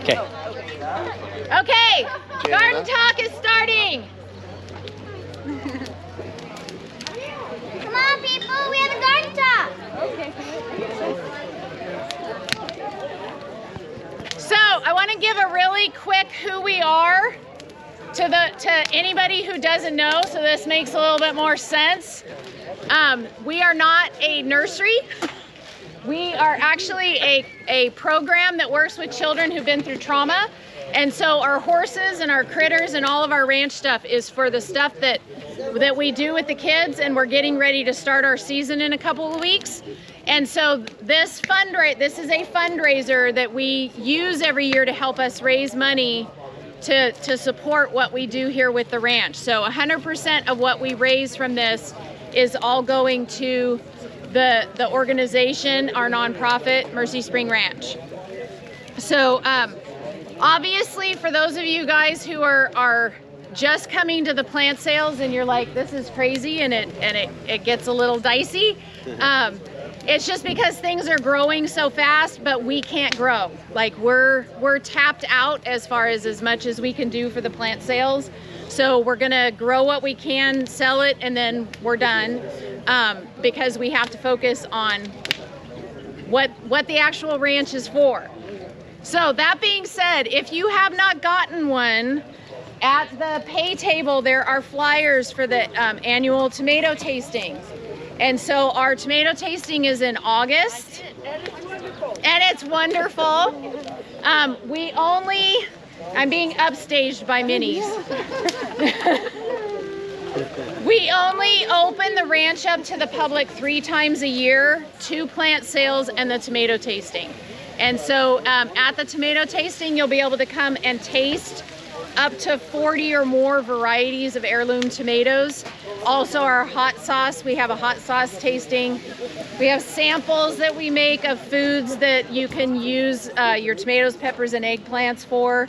Okay. Okay, garden talk is starting. Come on, people, we have a garden talk. So I want to give a really quick who we are to anybody who doesn't know, so this makes a little bit more sense. We are not a nursery. We are actually a program that works with children who've been through trauma. And so our horses and our critters and all of our ranch stuff is for the stuff that we do with the kids, and we're getting ready to start our season in a couple of weeks. And so this is a fundraiser that we use every year to help us raise money to support what we do here with the ranch. So 100% of what we raise from this is all going to the organization, our nonprofit, Mercy Spring Ranch. So obviously, for those of you guys who are just coming to the plant sales and you're like, this is crazy, and it gets a little dicey, it's just because things are growing so fast, but we can't grow. Like we're tapped out as far as much as we can do for the plant sales. So we're gonna grow what we can, sell it, and then we're done, because we have to focus on what the actual ranch is for. So that being said, if you have not gotten one, at the pay table there are flyers for the annual tomato tasting. And so our tomato tasting is in August. And it's wonderful. I'm being upstaged by minis. We only open the ranch up to the public 3 times a year, 2 plant sales and the tomato tasting. And so at the tomato tasting, you'll be able to come and taste up to 40 or more varieties of heirloom tomatoes. Also our hot sauce, we have a hot sauce tasting. We have samples that we make of foods that you can use your tomatoes, peppers, and eggplants for,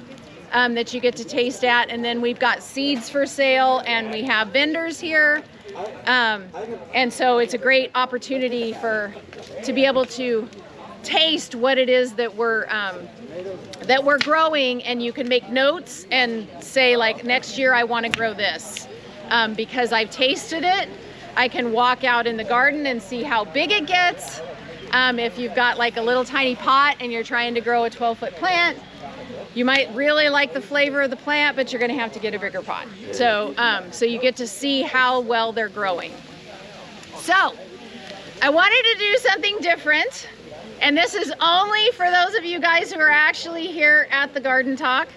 that you get to taste at. And then we've got seeds for sale, and we have vendors here. And so it's a great opportunity to be able to taste what it is that we're growing, and you can make notes and say, like, next year I want to grow this, because I've tasted it. I can walk out in the garden and see how big it gets. If you've got like a little tiny pot and you're trying to grow a 12-foot plant, you might really like the flavor of the plant, but you're going to have to get a bigger pot. So you get to see how well they're growing. So I wanted to do something different. And this is only for those of you guys who are actually here at the Garden Talk.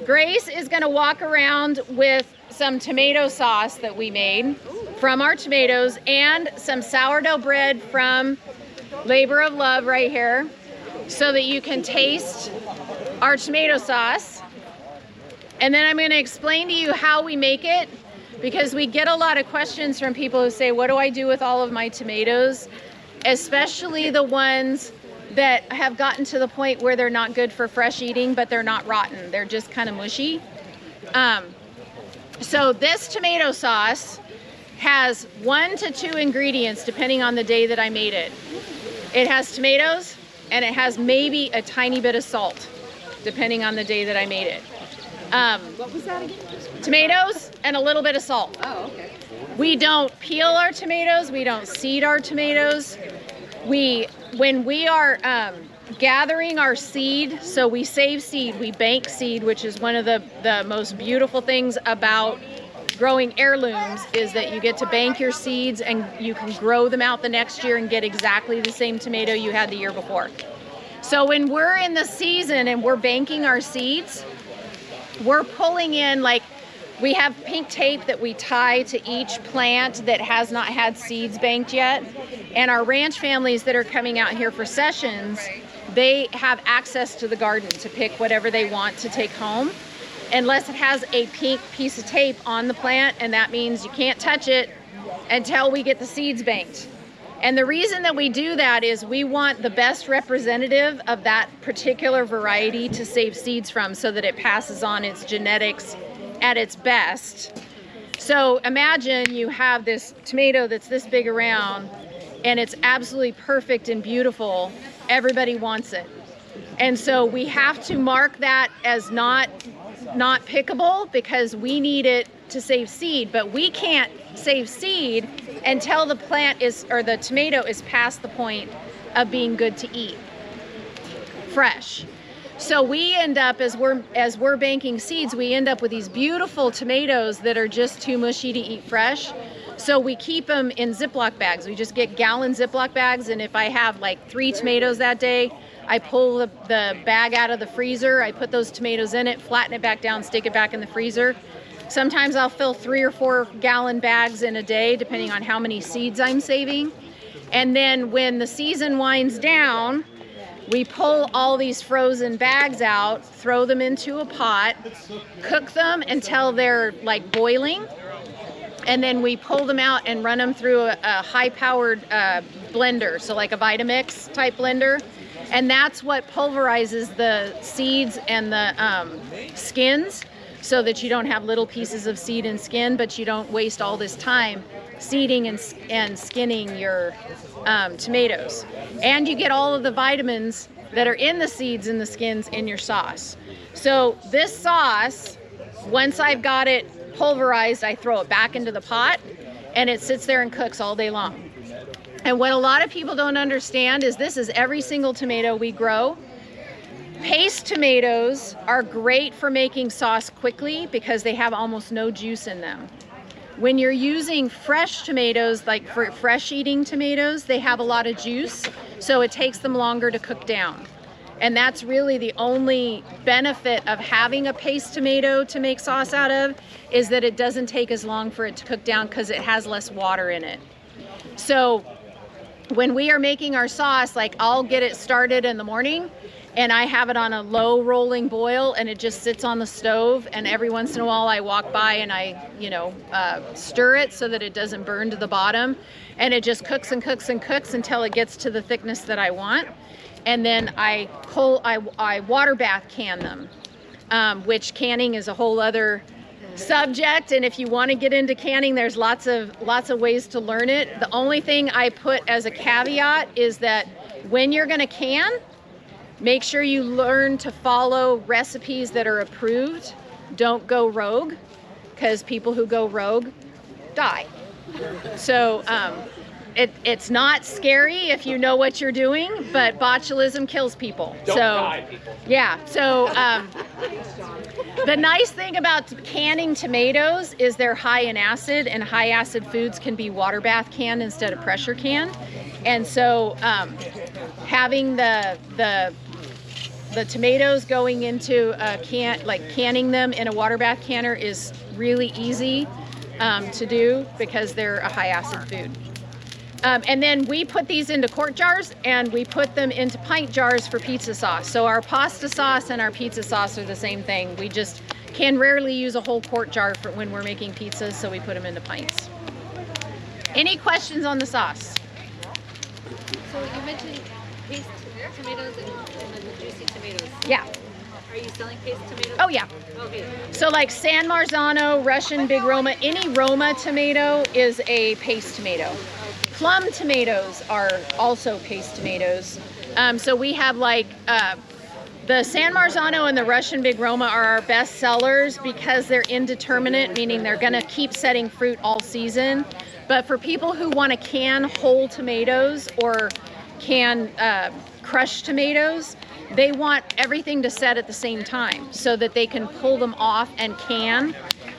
Grace is going to walk around with some tomato sauce that we made from our tomatoes, and some sourdough bread from Labor of Love right here, so that you can taste our tomato sauce. And then I'm going to explain to you how we make it, because we get a lot of questions from people who say, what do I do with all of my tomatoes? Especially the ones that have gotten to the point where they're not good for fresh eating, but they're not rotten. They're just kind of mushy. So this tomato sauce has 1 to 2 ingredients depending on the day that I made it. It has tomatoes, and it has maybe a tiny bit of salt, depending on the day that I made it. What was that again? Tomatoes and a little bit of salt. Oh, okay. We don't peel our tomatoes. We don't seed our tomatoes. When we are gathering our seed, so we save seed, we bank seed, which is one of the most beautiful things about growing heirlooms, is that you get to bank your seeds and you can grow them out the next year and get exactly the same tomato you had the year before. So when we're in the season and we're banking our seeds, we're pulling in, like, we have pink tape that we tie to each plant that has not had seeds banked yet. And our ranch families that are coming out here for sessions, they have access to the garden to pick whatever they want to take home, unless it has a pink piece of tape on the plant, and that means you can't touch it until we get the seeds banked. And the reason that we do that is we want the best representative of that particular variety to save seeds from, so that it passes on its genetics at its best. So imagine you have this tomato that's this big around, and it's absolutely perfect and beautiful. Everybody wants it. And so we have to mark that as not pickable because we need it to save seed, but we can't save seed until the plant is, or the tomato is past the point of being good to eat, fresh. So we end up, as we're banking seeds, we end up with these beautiful tomatoes that are just too mushy to eat fresh. So we keep them in Ziploc bags. We just get gallon Ziploc bags, and if I have like 3 tomatoes that day, I pull the bag out of the freezer, I put those tomatoes in it, flatten it back down, stick it back in the freezer. Sometimes I'll fill 3 or 4 gallon bags in a day, depending on how many seeds I'm saving. And then when the season winds down, we pull all these frozen bags out, throw them into a pot, cook them until they're like boiling, and then we pull them out and run them through a high-powered blender, so like a Vitamix type blender. And that's what pulverizes the seeds and the skins, so that you don't have little pieces of seed and skin, but you don't waste all this time seeding and skinning your tomatoes. And you get all of the vitamins that are in the seeds and the skins in your sauce. So this sauce, once I've got it pulverized, I throw it back into the pot and it sits there and cooks all day long. And what a lot of people don't understand is this is every single tomato we grow. Paste tomatoes are great for making sauce quickly because they have almost no juice in them. When you're using fresh tomatoes, like for fresh eating tomatoes, they have a lot of juice, so it takes them longer to cook down. And that's really the only benefit of having a paste tomato to make sauce out of, is that it doesn't take as long for it to cook down because it has less water in it. So when we are making our sauce, like I'll get it started in the morning and I have it on a low rolling boil and it just sits on the stove, and every once in a while I walk by and I, stir it so that it doesn't burn to the bottom, and it just cooks and cooks and cooks until it gets to the thickness that I want. And then I water bath can them, which canning is a whole other subject, and if you want to get into canning, there's lots of ways to learn it. The only thing I put as a caveat is that when you're going to can, make sure you learn to follow recipes that are approved. Don't go rogue, because people who go rogue die. So it's not scary if you know what you're doing, but botulism kills people. Don't die, people. Yeah. So the nice thing about canning tomatoes is they're high in acid, and high acid foods can be water bath canned instead of pressure canned. And so having the tomatoes going into a can, like canning them in a water bath canner, is really easy to do because they're a high acid food. And then we put these into quart jars and we put them into pint jars for pizza sauce. So our pasta sauce and our pizza sauce are the same thing. We just can rarely use a whole quart jar for when we're making pizzas, so we put them into pints. Any questions on the sauce? So you mentioned paste tomatoes and the juicy tomatoes. Yeah. Are you selling paste tomatoes? Oh yeah. Okay. So like San Marzano, Russian Big Roma, any Roma tomato is a paste tomato. Plum tomatoes are also paste tomatoes. So we have like the San Marzano and the Russian Big Roma are our best sellers because they're indeterminate, meaning they're gonna keep setting fruit all season. But for people who want to can whole tomatoes or can crushed tomatoes, they want everything to set at the same time so that they can pull them off and can.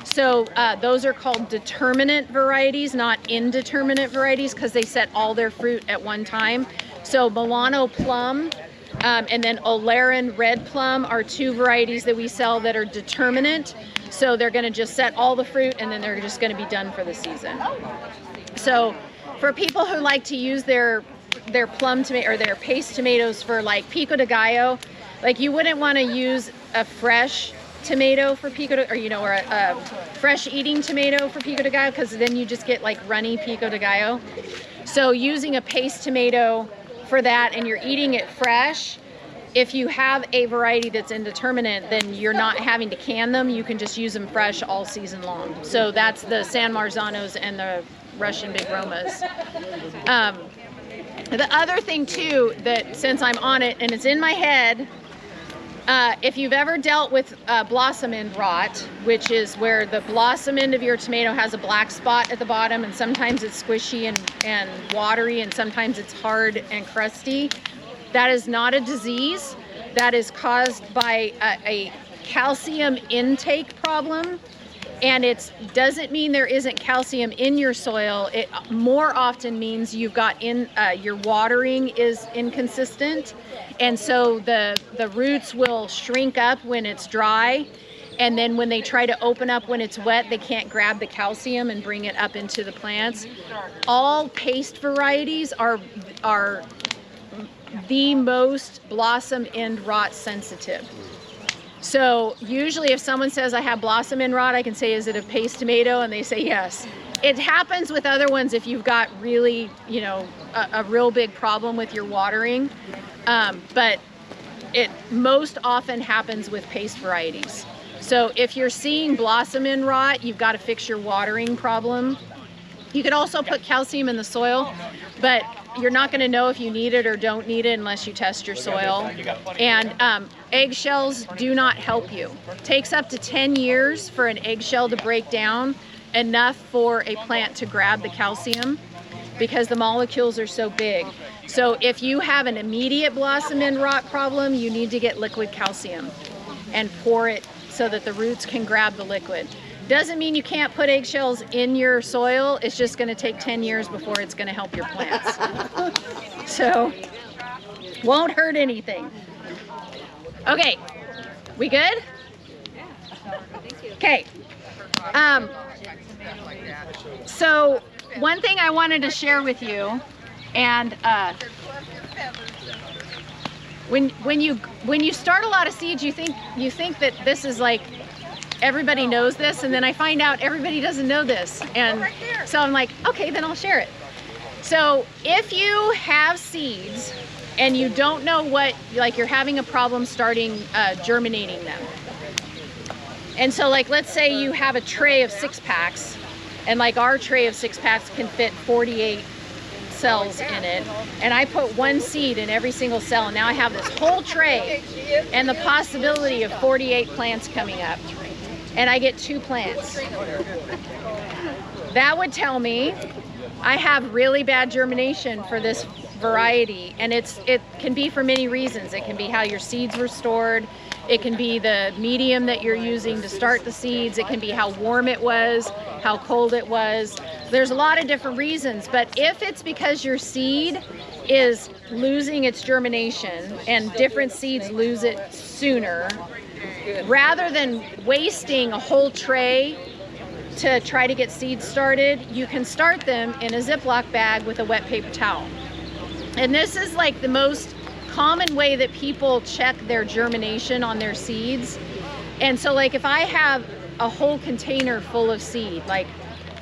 So those are called determinate varieties, not indeterminate varieties, because they set all their fruit at one time. So Milano plum and then O'Laren red plum are 2 varieties that we sell that are determinate. So they're going to just set all the fruit and then they're just going to be done for the season. So for people who like to use their plum tomato or their paste tomatoes for like pico de gallo, like you wouldn't want to use a fresh tomato for pico de, or a fresh eating tomato for pico de gallo, because then you just get like runny pico de gallo. So using a paste tomato for that, and you're eating it fresh, if you have a variety that's indeterminate, then you're not having to can them. You can just use them fresh all season long. So that's the San Marzanos and the Russian Big Romas. The other thing too, that since I'm on it and it's in my head, If you've ever dealt with blossom end rot, which is where the blossom end of your tomato has a black spot at the bottom, and sometimes it's squishy and watery, and sometimes it's hard and crusty, that is not a disease. That is caused by a calcium intake problem. And it doesn't mean there isn't calcium in your soil. It more often means you've got your watering is inconsistent. And so the roots will shrink up when it's dry. And then when they try to open up when it's wet, they can't grab the calcium and bring it up into the plants. All paste varieties are the most blossom end rot sensitive. So usually if someone says I have blossom end rot, I can say, is it a paste tomato? And they say yes. It happens with other ones if you've got really, a real big problem with your watering. But it most often happens with paste varieties. So if you're seeing blossom end rot, you've got to fix your watering problem. You could also put calcium in the soil, but you're not going to know if you need it or don't need it unless you test your soil. And eggshells do not help you. It takes up to 10 years for an eggshell to break down enough for a plant to grab the calcium because the molecules are so big. So if you have an immediate blossom end rot problem, you need to get liquid calcium and pour it so that the roots can grab the liquid. Doesn't mean you can't put eggshells in your soil. It's just going to take 10 years before it's going to help your plants. So, won't hurt anything. Okay, we good? Okay. So, one thing I wanted to share with you, and when you start a lot of seeds, you think that this is like everybody knows this, and then I find out everybody doesn't know this, and so I'm like, okay, then I'll share it. So if you have seeds and you don't know what, like you're having a problem starting germinating them, and so like let's say you have a tray of 6-packs, and like our tray of 6-packs can fit 48 cells in it, and I put one seed in every single cell, and now I have this whole tray and the possibility of 48 plants coming up, and I get 2 plants. That would tell me I have really bad germination for this variety, and it can be for many reasons. It can be how your seeds were stored. It can be the medium that you're using to start the seeds. It can be how warm it was, how cold it was. There's a lot of different reasons, but if it's because your seed is losing its germination and different seeds lose it sooner, rather than wasting a whole tray to try to get seeds started, you can start them in a Ziploc bag with a wet paper towel. And this is like the most common way that people check their germination on their seeds. And so like if I have a whole container full of seed, like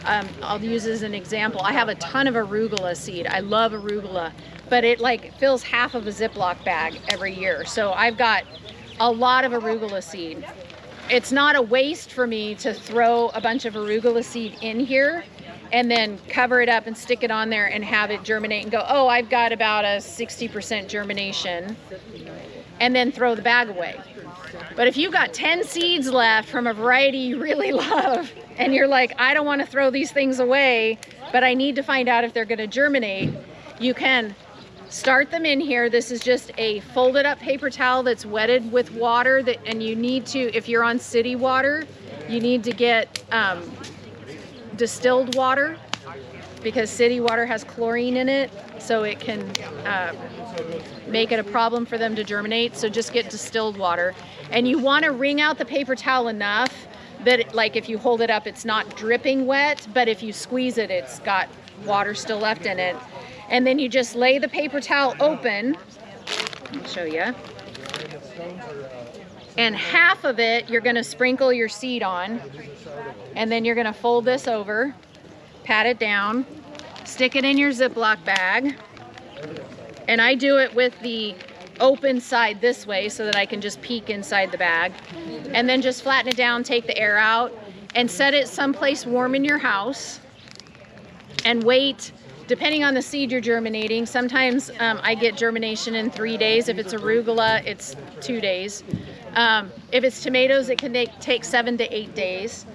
I'll use as an example, I have a ton of arugula seed. I love arugula, but it like fills half of a Ziploc bag every year. So I've got a lot of arugula seed. It's not a waste for me to throw a bunch of arugula seed in here and then cover it up and stick it on there and have it germinate and go, oh, I've got about a 60% germination, and then throw the bag away. But if you've got 10 seeds left from a variety you really love, and you're like, I don't want to throw these things away, but I need to find out if they're going to germinate, you can start them in here. This is just a folded up paper towel that's wetted with water, and you need to, if you're on city water, you need to get distilled water, because city water has chlorine in it, so it can make it a problem for them to germinate. So just get distilled water, and you want to wring out the paper towel enough that like if you hold it up, it's not dripping wet, but if you squeeze it, it's got water still left in it. And then you just lay the paper towel open. I'll show you. And half of it you're going to sprinkle your seed on, and then you're going to fold this over, pat it down, stick it in your Ziploc bag, and I do it with the open side this way so that I can just peek inside the bag, and then just flatten it down, take the air out, and set it someplace warm in your house, and wait depending on the seed you're germinating, sometimes I get germination in 3 days. If it's arugula, it's 2 days. If it's tomatoes, it can take 7 to 8 days.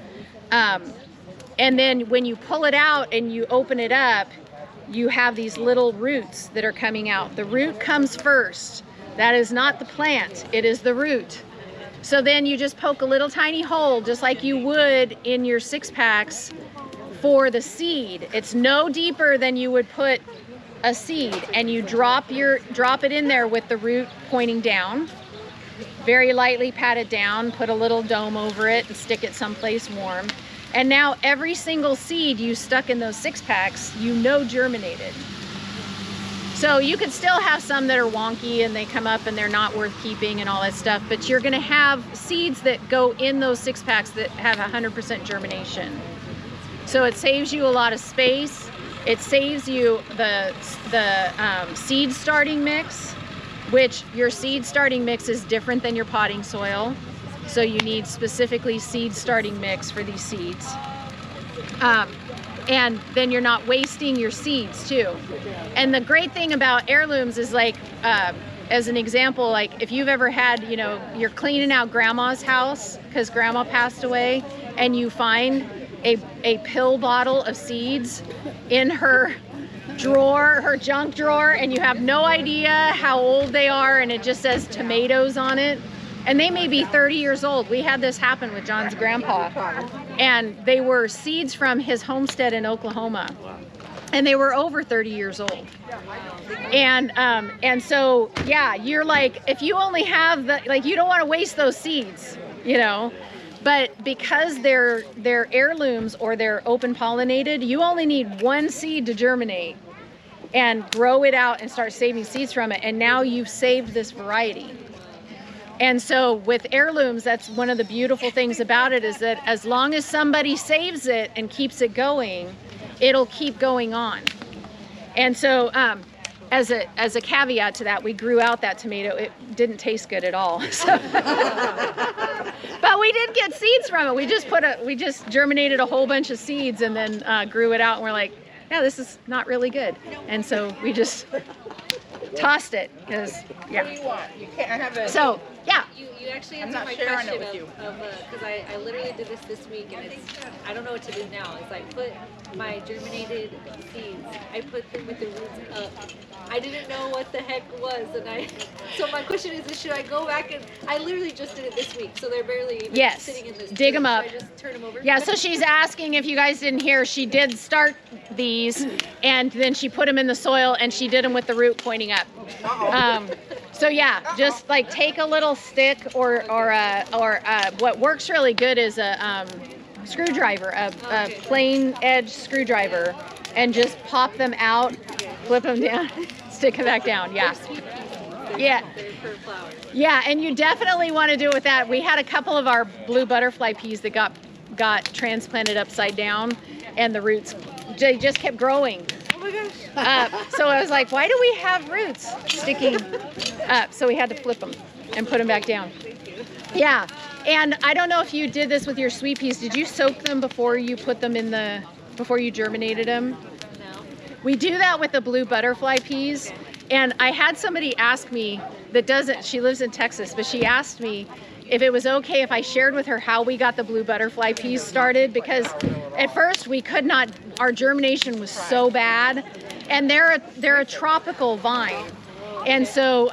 And then when you pull it out and you open it up, you have these little roots that are coming out. The root comes first. That is not the plant, it is the root. So then you just poke a little tiny hole, just like you would in your 6-packs for the seed. It's no deeper than you would put a seed, and you drop it in there with the root pointing down. Very lightly pat it down, put a little dome over it, and stick it someplace warm. And now every single seed you stuck in those 6-packs, germinated. So you could still have some that are wonky and they come up and they're not worth keeping and all that stuff, but you're gonna have seeds that go in those 6-packs that have 100% germination. So it saves you a lot of space. It saves you the seed starting mix, which your seed starting mix is different than your potting soil. So you need specifically seed starting mix for these seeds. And then you're not wasting your seeds too. And the great thing about heirlooms is, like, as an example, like if you've ever had, you're cleaning out grandma's house because grandma passed away, and you find a pill bottle of seeds in her drawer, her junk drawer, and you have no idea how old they are, and it just says tomatoes on it. And they may be 30 years old. We had this happen with John's grandpa. And they were seeds from his homestead in Oklahoma. And they were over 30 years old. And so, yeah, you're like, if you only have you don't want to waste those seeds, But because they're heirlooms or they're open pollinated, you only need one seed to germinate and grow it out and start saving seeds from it. And now you've saved this variety. And so with heirlooms, that's one of the beautiful things about it, is that as long as somebody saves it and keeps it going, it'll keep going on. And so as a caveat to that, we grew out that tomato. It didn't taste good at all. So. But we did get seeds from it. We just germinated a whole bunch of seeds and then grew it out, and we're like, yeah, this is not really good. And so we just tossed it because, yeah. What do you want? You can't have it. So, yeah. You actually I'm answered not my sharing question it with you. because I literally did this week, and I don't know what to do now. It's like, put my germinated seeds, I put them with the roots up. I didn't know what the heck was, so my question is should I go back and, I literally just did it this week, so they're barely even sitting in this. Dig them up. Should I just turn them over? Yeah, so she's asking, if you guys didn't hear, she did start these, and then she put them in the soil, and she did them with the root pointing up. So yeah, just like take a little stick or what works really good is a screwdriver, a plain edge screwdriver, and just pop them out, flip them down, stick them back down. Yeah. Yeah. Yeah, and you definitely want to do it with that. We had a couple of our blue butterfly peas that got transplanted upside down, and the roots, they just kept growing. Oh my gosh. So I was like, why do we have roots sticking up? So we had to flip them and put them back down. Yeah, and I don't know if you did this with your sweet peas. Did you soak them before you put them in before you germinated them? No. We do that with the blue butterfly peas. And I had somebody ask me she lives in Texas, but she asked me if it was okay if I shared with her how we got the blue butterfly peas started, because at first we could not, our germination was so bad, and they're a tropical vine. And so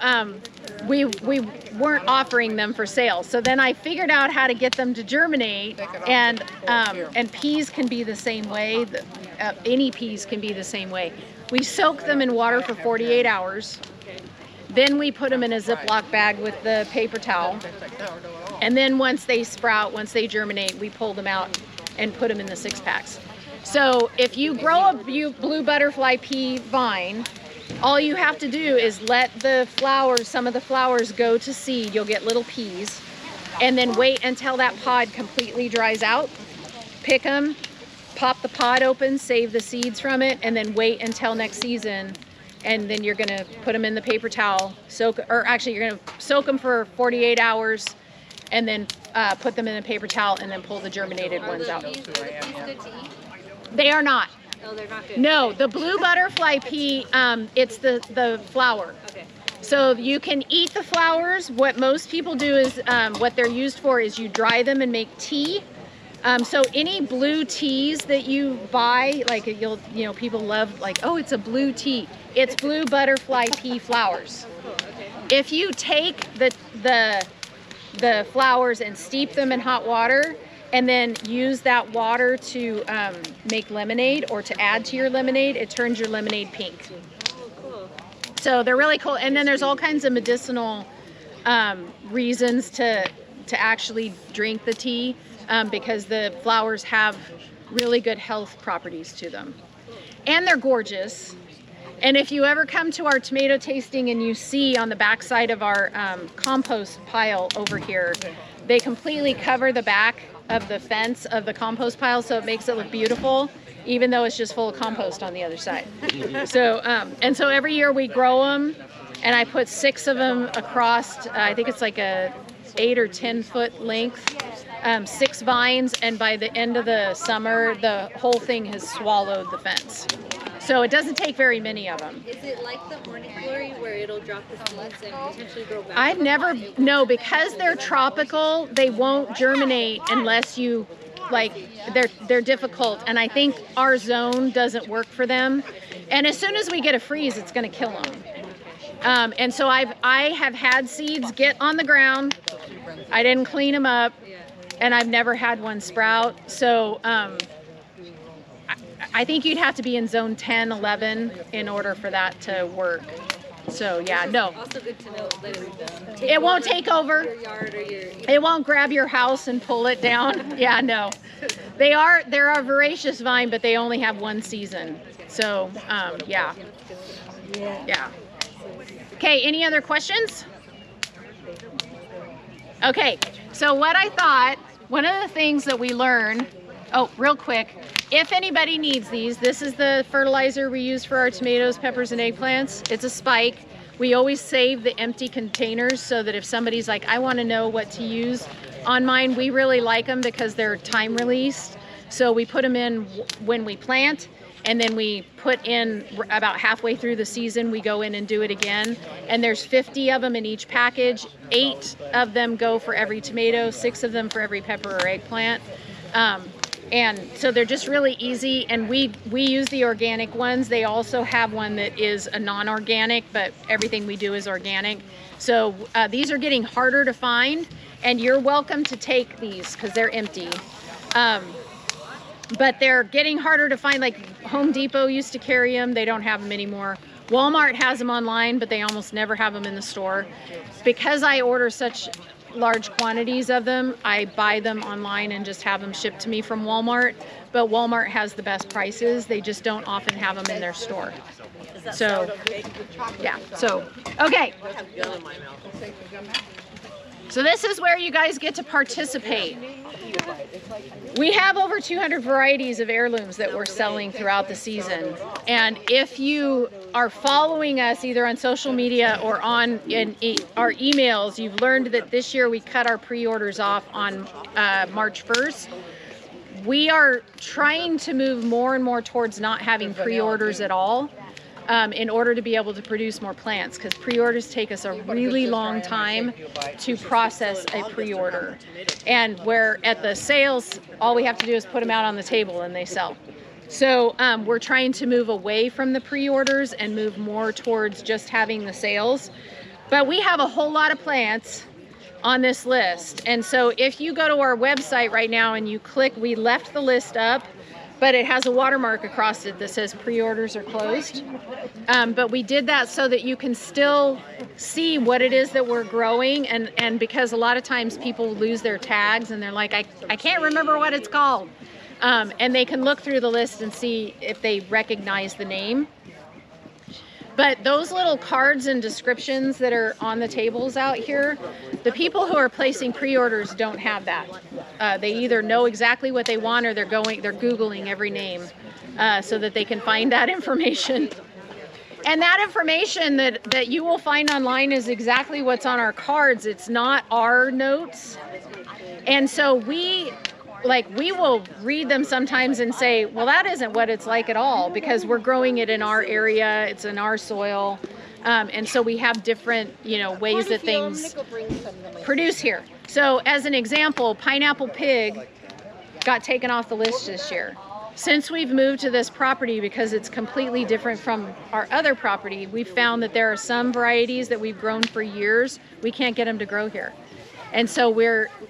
we weren't offering them for sale. So then I figured out how to get them to germinate, and peas can be the same way. Any peas can be the same way. We soak them in water for 48 hours. Then we put them in a Ziploc bag with the paper towel. And then once they sprout, once they germinate, we pull them out and put them in the 6-packs. So if you grow a blue butterfly pea vine, all you have to do is let the flowers, some of the flowers, go to seed. You'll get little peas. And then wait until that pod completely dries out. Pick them, pop the pod open, save the seeds from it, and then wait until next season. And then you're gonna put them in the paper towel, you're gonna soak them for 48 hours, and then put them in a paper towel, and then pull the germinated ones out. Are the peas good to eat? They are not. Oh, they're not good. No, Okay. the blue butterfly pea, it's the flower. Okay. So you can eat the flowers. What most people do is, what they're used for is you dry them and make tea. So any blue teas that you buy, like people love like, oh, it's a blue tea. It's blue butterfly pea flowers. Cool. Okay. If you take the flowers and steep them in hot water, and then use that water to make lemonade or to add to your lemonade, it turns your lemonade pink. Oh, cool. So they're really cool. And then there's all kinds of medicinal reasons to actually drink the tea, because the flowers have really good health properties to them. And they're gorgeous. And if you ever come to our tomato tasting and you see on the back side of our compost pile over here, they completely cover the back of the fence of the compost pile, so it makes it look beautiful, even though it's just full of compost on the other side. So, and so every year we grow them, and I put 6 of them across, I think it's like a 8 or 10 foot length, 6 vines, and by the end of the summer, the whole thing has swallowed the fence. So it doesn't take very many of them. Is it like the morning glory where it'll drop the seeds and potentially grow back? I've never, no, because they're tropical, they won't germinate unless you, like, they're difficult. And I think our zone doesn't work for them. And as soon as we get a freeze, it's going to kill them. And so I have had seeds get on the ground. I didn't clean them up, and I've never had one sprout. So I think you'd have to be in zone 10, 11 in order for that to work. So yeah, no. Also good to know that It won't take over. your yard or your. It won't grab your house and pull it down. Yeah, no. They're a voracious vine, but they only have one season. So yeah. Yeah. Okay, any other questions? Okay, so what I thought, one of the things that we learned, oh, real quick, if anybody needs these, this is the fertilizer we use for our tomatoes, peppers, and eggplants. It's a spike. We always save the empty containers so that if somebody's like, I want to know what to use on mine, we really like them because they're time released. So we put them in when we plant, and then we put in about halfway through the season, we go in and do it again. And there's 50 of them in each package. 8 of them go for every tomato, 6 of them for every pepper or eggplant. And so they're just really easy, and we use the organic ones. They also have one that is a non-organic, but everything we do is organic. So these are getting harder to find, and you're welcome to take these because they're empty. But they're getting harder to find. Like Home Depot used to carry them. They don't have them anymore. Walmart has them online, but they almost never have them in the store. Because I order such large quantities of them, I buy them online and just have them shipped to me from Walmart. But Walmart has the best prices. They just don't often have them in their store. So, yeah. So, okay. So this is where you guys get to participate. We have over 200 varieties of heirlooms that we're selling throughout the season. And if you are following us either on social media or on our emails, you've learned that this year we cut our pre-orders off on March 1st. We are trying to move more and more towards not having pre-orders at all. In order to be able to produce more plants, because pre-orders take us a really long time to process a pre-order. And where at the sales, all we have to do is put them out on the table and they sell. So we're trying to move away from the pre-orders and move more towards just having the sales. But we have a whole lot of plants on this list. And so if you go to our website right now and you click, we left the list up, but it has a watermark across it that says pre-orders are closed. But we did that so that you can still see what it is that we're growing, and because a lot of times people lose their tags and they're like, I can't remember what it's called. And they can look through the list and see if they recognize the name. But those little cards and descriptions that are on the tables out here, the people who are placing pre-orders don't have that. They either know exactly what they want or they're Googling every name so that they can find that information. And that information that you will find online is exactly what's on our cards. It's not our notes. And so like we will read them sometimes and say, well, that isn't what it's like at all, because we're growing it in our area, it's in our soil. And so we have different, you know, ways that things produce here. So as an example, Pineapple Pig got taken off the list this year. Since we've moved to this property, because it's completely different from our other property, we've found that there are some varieties that we've grown for years, we can't get them to grow here. And so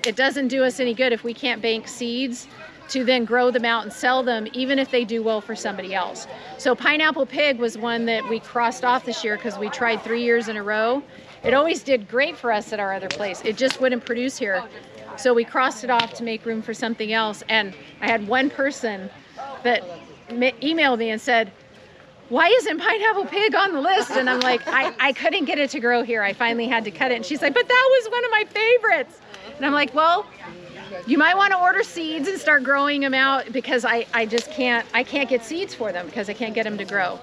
it doesn't do us any good if we can't bank seeds to then grow them out and sell them, even if they do well for somebody else. So Pineapple Pig was one that we crossed off this year because we tried 3 years in a row. It always did great for us at our other place. It just wouldn't produce here. So we crossed it off to make room for something else. And I had one person that emailed me and said, why isn't Pineapple Pig on the list? And I'm like, I couldn't get it to grow here. I finally had to cut it. And she's like, but that was one of my favorites. And I'm like, well, you might want to order seeds and start growing them out, because I just can't get seeds for them because I can't get them to grow.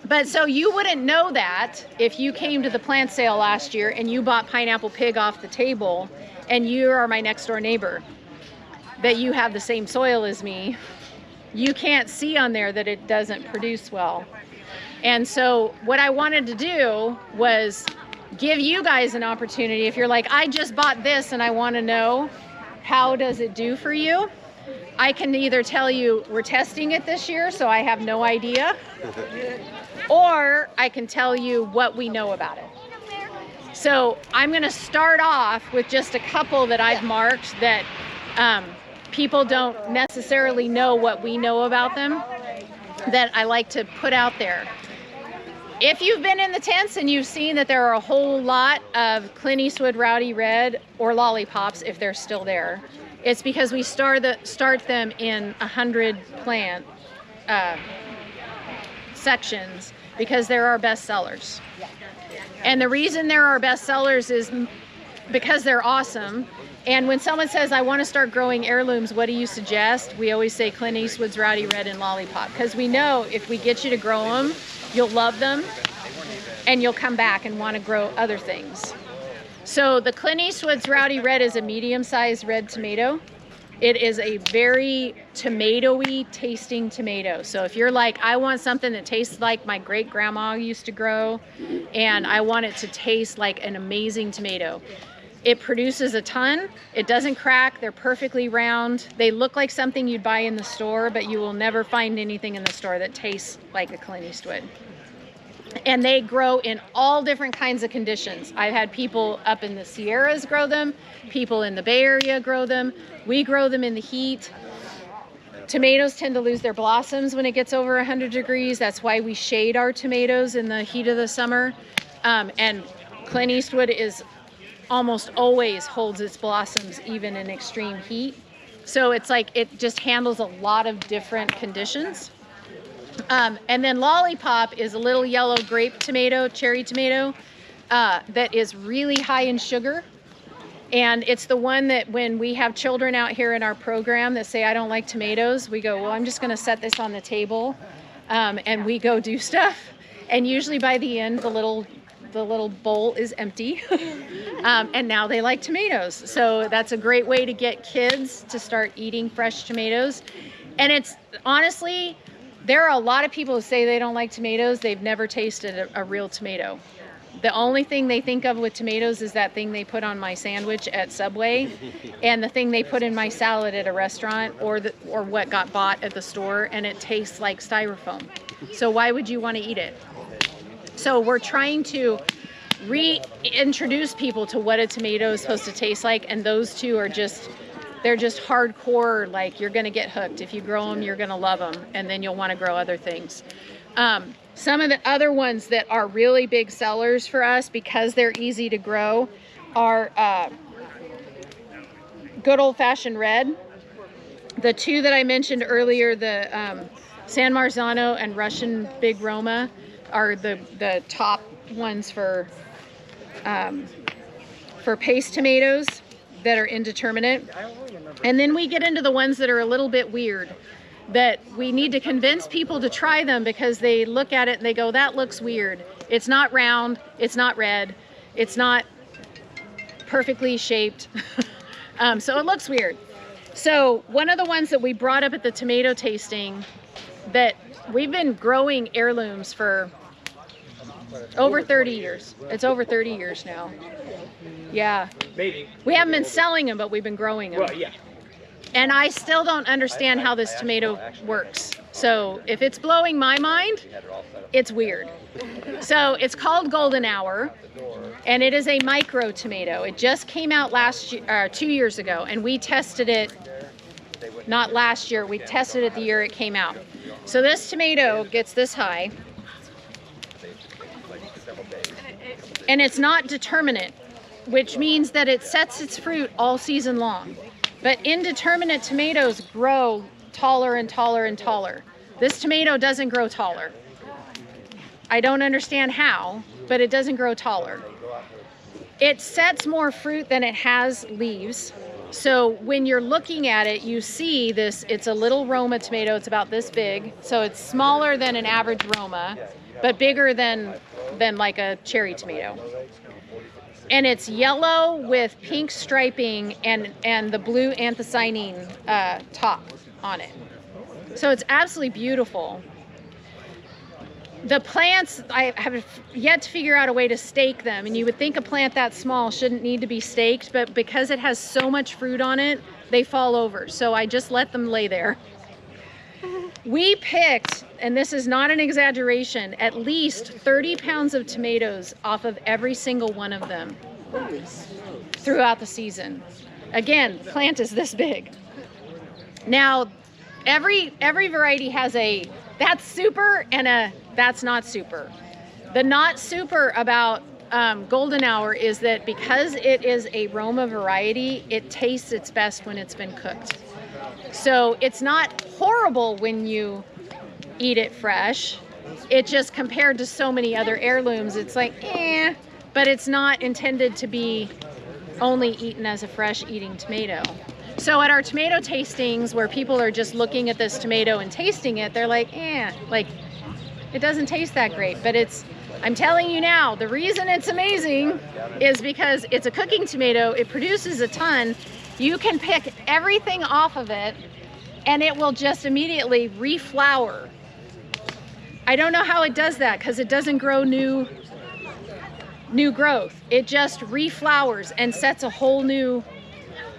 But so you wouldn't know that if you came to the plant sale last year and you bought Pineapple Pig off the table and you are my next door neighbor, that you have the same soil as me. You can't see on there that it doesn't produce well. And so what I wanted to do was give you guys an opportunity. If you're like, I just bought this and I want to know, how does it do for you? I can either tell you we're testing it this year, so I have no idea, or I can tell you what we know about it. So I'm going to start off with just a couple that I've marked that people don't necessarily know what we know about them, that I like to put out there. If you've been in the tents and you've seen that there are a whole lot of Clint Eastwood Rowdy Red or lollipops, if they're still there, it's because we start them in 100 plant sections, because they're our best sellers. And the reason they're our best sellers is because they're awesome. And when someone says, I want to start growing heirlooms, what do you suggest? We always say Clint Eastwood's Rowdy Red and Lollipop, because we know if we get you to grow them, you'll love them and you'll come back and want to grow other things. So the Clint Eastwood's Rowdy Red is a medium-sized red tomato. It is a very tomatoey tasting tomato. So if you're like, I want something that tastes like my great grandma used to grow, and I want it to taste like an amazing tomato. It produces a ton. It doesn't crack. They're perfectly round. They look like something you'd buy in the store, but you will never find anything in the store that tastes like a Clint Eastwood. And they grow in all different kinds of conditions. I've had people up in the Sierras grow them. People in the Bay Area grow them. We grow them in the heat. Tomatoes tend to lose their blossoms when it gets over 100 degrees. That's why we shade our tomatoes in the heat of the summer. And Clint Eastwood is almost always holds its blossoms even in extreme heat. So it's like it just handles a lot of different conditions. And then Lollipop is a little yellow grape tomato, cherry tomato, that is really high in sugar. And it's the one that when we have children out here in our program that say, I don't like tomatoes, we go, well, I'm just going to set this on the table, and we go do stuff. And usually by the end, the little bowl is empty. And now they like tomatoes. So that's a great way to get kids to start eating fresh tomatoes. And it's honestly, there are a lot of people who say they don't like tomatoes. They've never tasted a real tomato. The only thing they think of with tomatoes is that thing they put on my sandwich at Subway and the thing they put in my salad at a restaurant, or what got bought at the store, and it tastes like styrofoam. So why would you want to eat it? So we're trying to reintroduce people to what a tomato is supposed to taste like, and those two are they're just hardcore, like you're gonna get hooked. If you grow them, you're gonna love them, and then you'll want to grow other things. Some of the other ones that are really big sellers for us because they're easy to grow are Good Old Fashioned Red. The two that I mentioned earlier, the San Marzano and Russian Big Roma, are the top ones for paste tomatoes that are indeterminate. And then we get into the ones that are a little bit weird, that we need to convince people to try them because they look at it and they go, that looks weird. It's not round, it's not red, it's not perfectly shaped. So it looks weird. So one of the ones that we brought up at the tomato tasting, that we've been growing heirlooms for over 30 years. It's over 30 years now. Yeah. Maybe. We haven't been selling them, but we've been growing them. Well, yeah. And I still don't understand how this tomato works. So if it's blowing my mind, it's weird. So it's called Golden Hour, and it is a micro tomato. It just came out 2 years ago, and we tested it, not last year, we tested it the year it came out. So this tomato gets this high, and it's not determinate, which means that it sets its fruit all season long. But indeterminate tomatoes grow taller and taller and taller. This tomato doesn't grow taller. I don't understand how, but it doesn't grow taller. It sets more fruit than it has leaves. So when you're looking at it, you see this, it's a little Roma tomato. It's about this big. So it's smaller than an average Roma, but bigger than like a cherry tomato. And it's yellow with pink striping and the blue anthocyanin top on it. So it's absolutely beautiful. The plants, I have yet to figure out a way to stake them. And you would think a plant that small shouldn't need to be staked, but because it has so much fruit on it, they fall over. So I just let them lay there. We picked, and this is not an exaggeration, at least 30 pounds of tomatoes off of every single one of them throughout the season. Again, the plant is this big. Now, every variety has a that's super and a that's not super. The not super about Golden Hour is that because it is a Roma variety, it tastes its best when it's been cooked. So it's not horrible when you eat it fresh. It just, compared to so many other heirlooms, it's like, eh, but it's not intended to be only eaten as a fresh eating tomato. So at our tomato tastings, where people are just looking at this tomato and tasting it, they're like, eh, like, it doesn't taste that great. But it's, I'm telling you now, the reason it's amazing is because it's a cooking tomato. It produces a ton. You can pick everything off of it and it will just immediately reflower. I don't know how it does that because it doesn't grow new growth. It just reflowers and sets a whole new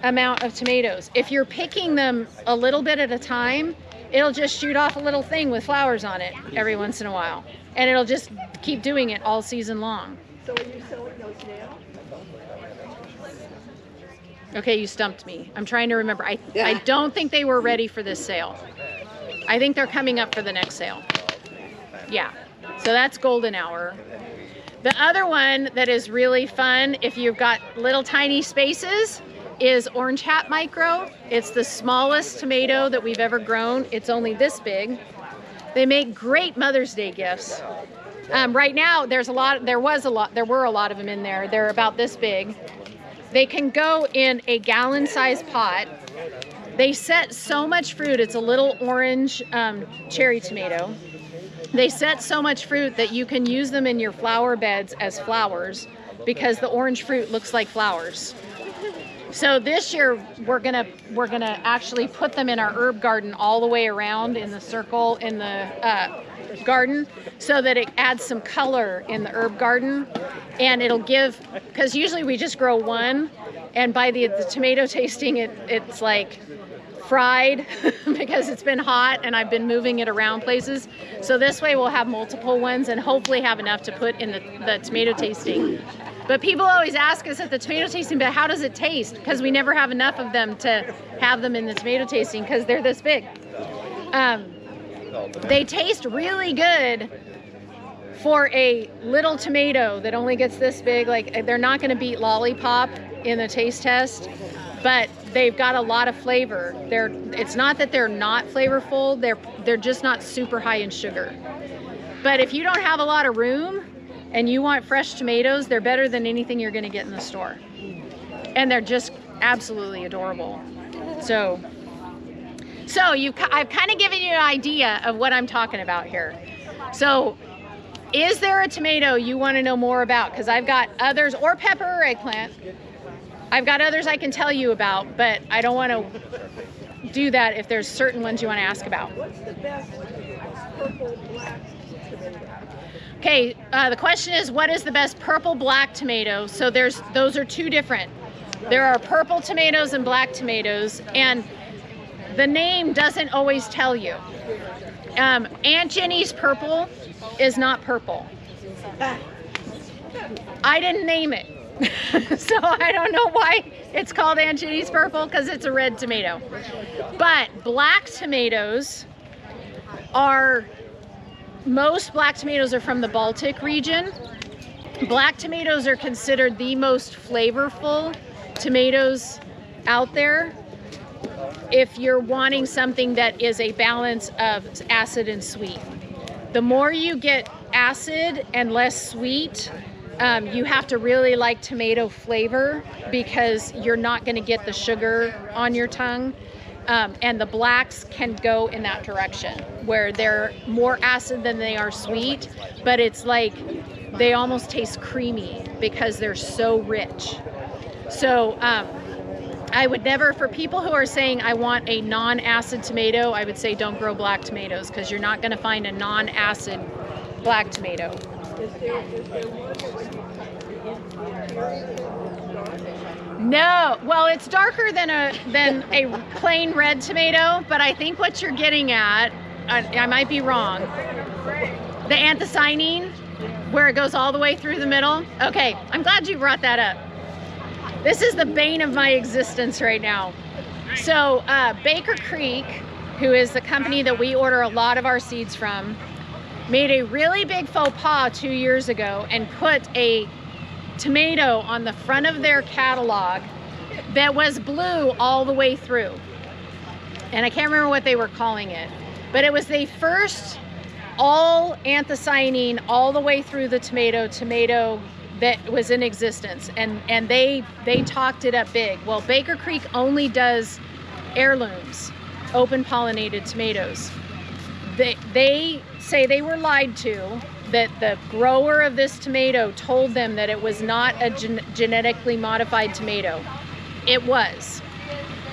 amount of tomatoes. If you're picking them a little bit at a time, it'll just shoot off a little thing with flowers on it every once in a while. And it'll just keep doing it all season long. So are you selling those now? Okay, you stumped me. I'm trying to remember. I don't think they were ready for this sale. I think they're coming up for the next sale. Yeah, so that's Golden Hour. The other one that is really fun, if you've got little tiny spaces, is Orange Hat Micro. It's the smallest tomato that we've ever grown. It's only this big. They make great Mother's Day gifts. Right now, there were a lot of them in there. They're about this big. They can go in a gallon-sized pot. They set so much fruit. It's a little orange cherry tomato. They set so much fruit that you can use them in your flower beds as flowers because the orange fruit looks like flowers. So this year we're gonna actually put them in our herb garden all the way around in the circle in the garden, so that it adds some color in the herb garden, and it'll give, because usually we just grow one, and by the tomato tasting it's like fried because it's been hot and I've been moving it around places. So this way we'll have multiple ones and hopefully have enough to put in the tomato tasting. But people always ask us at the tomato tasting, but how does it taste? Because we never have enough of them to have them in the tomato tasting because they're this big. They taste really good for a little tomato that only gets this big. Like, they're not going to beat Lollipop in the taste test, but they've got a lot of flavor. It's not that they're not flavorful, they're just not super high in sugar. But if you don't have a lot of room and you want fresh tomatoes, they're better than anything you're going to get in the store. And they're just absolutely adorable. So I've kind of given you an idea of what I'm talking about here. So is there a tomato you want to know more about? Because I've got others, or pepper or eggplant. I've got others I can tell you about, but I don't want to do that if there's certain ones you want to ask about. What's the best purple black tomato? Okay, the question is, what is the best purple black tomato? So those are two different. There are purple tomatoes and black tomatoes, and the name doesn't always tell you. Aunt Jenny's purple is not purple. I didn't name it. So I don't know why it's called Aunt Jenny's purple, because it's a red tomato. But black tomatoes most black tomatoes are from the Baltic region. Black tomatoes are considered the most flavorful tomatoes out there if you're wanting something that is a balance of acid and sweet. The more you get acid and less sweet, you have to really like tomato flavor, because you're not going to get the sugar on your tongue. And the blacks can go in that direction, where they're more acid than they are sweet, but it's like they almost taste creamy because they're so rich. So I would never, for people who are saying I want a non-acid tomato, I would say don't grow black tomatoes, because you're not going to find a non-acid black tomato. Is there one that would be dark? No, well, it's darker than a plain red tomato, but I think what you're getting at, I might be wrong, the anthocyanin, where it goes all the way through the middle. Okay, I'm glad you brought that up. This is the bane of my existence right now. So Baker Creek, who is the company that we order a lot of our seeds from, made a really big faux pas 2 years ago and put a tomato on the front of their catalog that was blue all the way through. And I can't remember what they were calling it, but it was the first all anthocyanin all the way through the tomato that was in existence, and they talked it up big. Well, Baker Creek only does heirlooms, open pollinated tomatoes. They say they were lied to, that the grower of this tomato told them that it was not a genetically modified tomato. It was.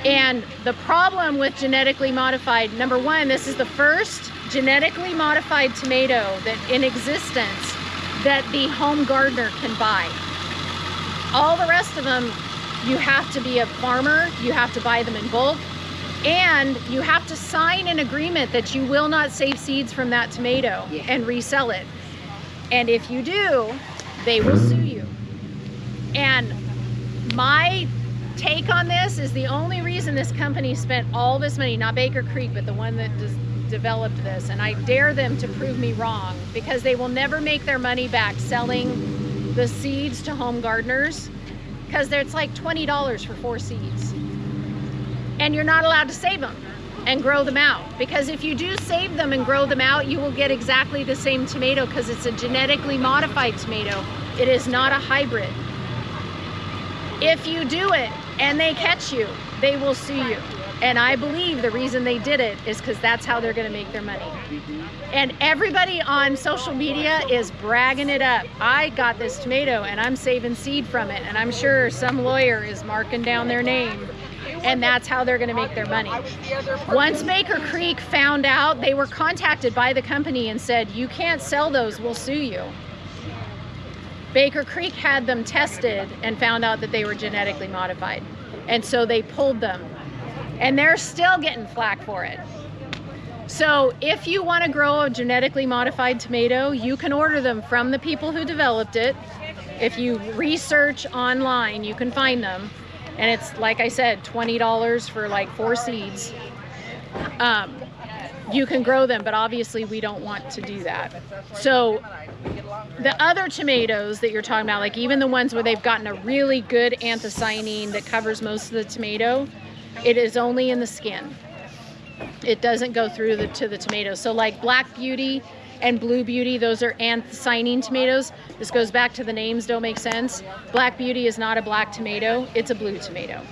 And the problem with genetically modified, number one, this is the first genetically modified tomato that in existence that the home gardener can buy. All the rest of them, you have to be a farmer, you have to buy them in bulk, and you have to sign an agreement that you will not save seeds from that tomato and resell it. And if you do, they will sue you. And my take on this is the only reason this company spent all this money, not Baker Creek, but the one that developed this, and I dare them to prove me wrong, because they will never make their money back selling the seeds to home gardeners, because it's like $20 for 4 seeds. And you're not allowed to save them and grow them out, because if you do save them and grow them out, you will get exactly the same tomato, because it's a genetically modified tomato. It is not a hybrid. If you do it and they catch you, they will sue you. And I believe the reason they did it is because that's how they're going to make their money. And everybody on social media is bragging it up. I got this tomato and I'm saving seed from it, and I'm sure some lawyer is marking down their name, and that's how they're going to make their money. Once Baker Creek found out, they were contacted by the company and said, you can't sell those, we'll sue you. Baker Creek had them tested and found out that they were genetically modified, and so they pulled them, and they're still getting flack for it. So if you want to grow a genetically modified tomato, you can order them from the people who developed it. If you research online, you can find them. And it's, like I said, $20 for like 4 seeds. You can grow them, but obviously we don't want to do that. So the other tomatoes that you're talking about, like even the ones where they've gotten a really good anthocyanin that covers most of the tomato, it is only in the skin. It doesn't go through to the tomato. So like Black Beauty and Blue Beauty, those are anthocyanin tomatoes. This goes back to the names don't make sense. Black Beauty is not a black tomato, it's a blue tomato.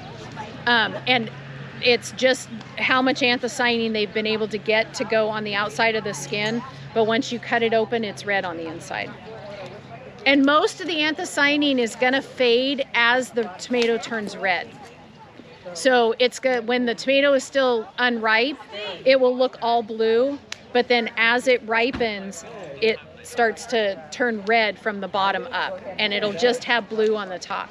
And it's just how much anthocyanin they've been able to get to go on the outside of the skin, but once you cut it open, it's red on the inside. And most of the anthocyanin is gonna fade as the tomato turns red. So it's good when the tomato is still unripe, it will look all blue, but then as it ripens, it starts to turn red from the bottom up, and it'll just have blue on the top.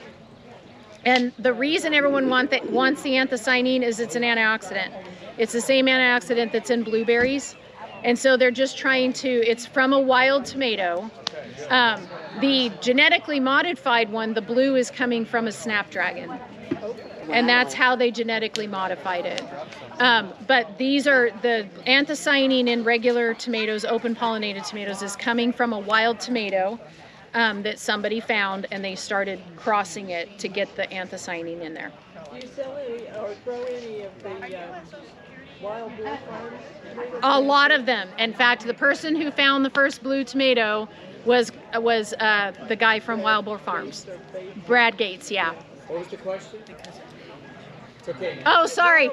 And the reason everyone wants the anthocyanine is it's an antioxidant. It's the same antioxidant that's in blueberries. And so they're just trying to, it's from a wild tomato. The genetically modified one, the blue, is coming from a snapdragon. And that's how they genetically modified it. But these are the anthocyanine in regular tomatoes, open pollinated tomatoes, is coming from a wild tomato that somebody found, and they started crossing it to get the anthocyanine in there. Do you sell any or grow any of the Wild Boar Farms tomatoes? A lot of them. In fact, the person who found the first blue tomato was the guy from Wild Boar Farms, Brad Gates. Yeah. What was the question? It's okay. Oh, sorry.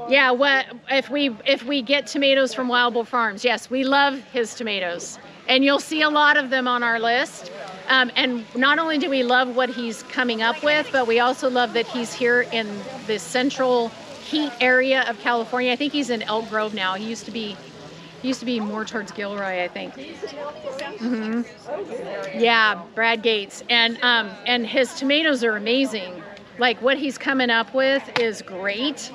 Yeah. What if we get tomatoes from Wild Boar Farms? Yes, we love his tomatoes, and you'll see a lot of them on our list. And not only do we love what he's coming up with, but we also love that he's here in the central heat area of California. I think he's in Elk Grove now. He used to be more towards Gilroy, I think. Yeah, Brad Gates, and his tomatoes are amazing. Like what he's coming up with is great.